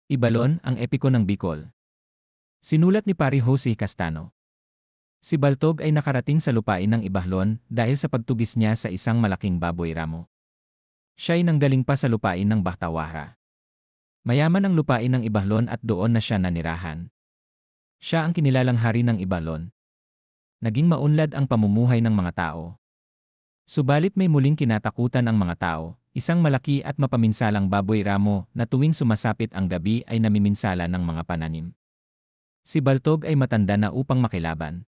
Ibalon, ang epiko ng Bicol. Sinulat ni Pari Jose Castano. Si Baltog ay nakarating sa lupain ng Ibahlon dahil sa pagtugis niya sa isang malaking baboy ramo. Siya ay nanggaling pa sa lupain ng Bahtawara. Mayaman ang lupain ng Ibahlon at doon na siya nanirahan. Siya ang kinilalang hari ng Ibahlon. Naging maunlad ang pamumuhay ng mga tao. Subalit may muling kinatakutan ang mga tao, isang malaki at mapaminsalang baboy ramo na tuwing sumasapit ang gabi ay namiminsala ng mga pananim. Si Baltog ay matanda na upang makilaban.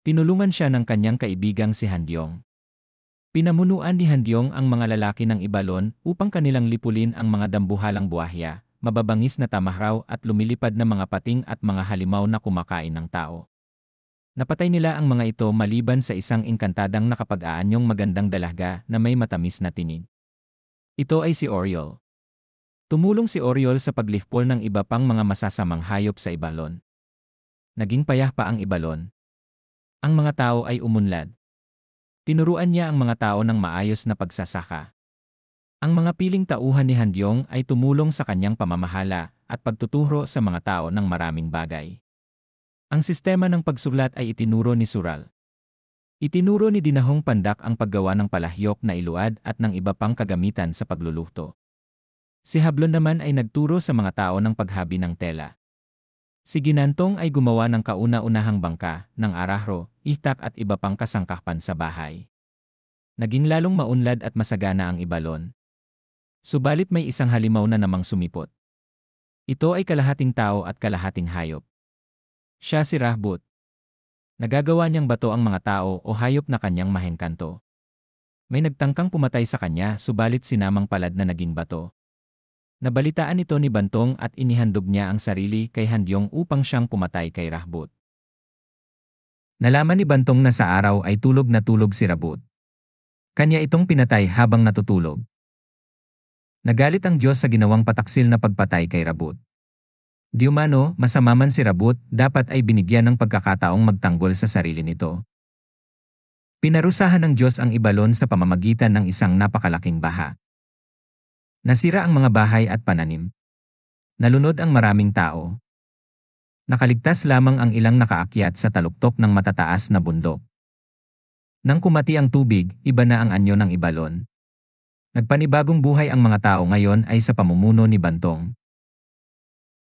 Tinulungan siya ng kanyang kaibigang si Handyong. Pinamunuan ni Handyong ang mga lalaki ng Ibalon upang kanilang lipulin ang mga dambuhalang buwahya, mababangis na tamahraw at lumilipad na mga pating at mga halimaw na kumakain ng tao. Napatay nila ang mga ito maliban sa isang inkantadang nakapag-aanyong magandang dalaga na may matamis na tinig. Ito ay si Oriol. Tumulong si Oriol sa paglihpol ng iba pang mga masasamang hayop sa Ibalon. Naging payah pa ang Ibalon. Ang mga tao ay umunlad. Tinuruan niya ang mga tao ng maayos na pagsasaka. Ang mga piling tauhan ni Handyong ay tumulong sa kanyang pamamahala at pagtuturo sa mga tao ng maraming bagay. Ang sistema ng pagsulat ay itinuro ni Sural. Itinuro ni Dinahong Pandak ang paggawa ng palahyok na iluad at ng iba pang kagamitan sa pagluluto. Si Hablon naman ay nagturo sa mga tao ng paghabi ng tela. Si Ginantong ay gumawa ng kauna-unahang bangka, ng arahro, itak at iba pang kasangkapan sa bahay. Naging lalong maunlad at masagana ang Ibalon. Subalit may isang halimaw na namang sumipot. Ito ay kalahating tao at kalahating hayop. Siya si Rahbut. Nagagawa niyang bato ang mga tao o hayop na kanyang mahengkanto. May nagtangkang pumatay sa kanya subalit sinamang palad na naging bato. Nabalitaan ito ni Bantong at inihandog niya ang sarili kay Handyong upang siyang pumatay kay Rahbut. Nalaman ni Bantong na sa araw ay tulog na tulog si Rahbut. Kanya itong pinatay habang natutulog. Nagalit ang Diyos sa ginawang pataksil na pagpatay kay Rahbut. Di umano, masama man si Rahbut, dapat ay binigyan ng pagkakataong magtanggol sa sarili nito. Pinarusahan ng Diyos ang Ibalon sa pamamagitan ng isang napakalaking baha. Nasira ang mga bahay at pananim. Nalunod ang maraming tao. Nakaligtas lamang ang ilang nakaakyat sa taluktok ng matataas na bundok. Nang kumati ang tubig, iba na ang anyo ng Ibalon. Nagpanibagong buhay ang mga tao ngayon ay sa pamumuno ni Bantong.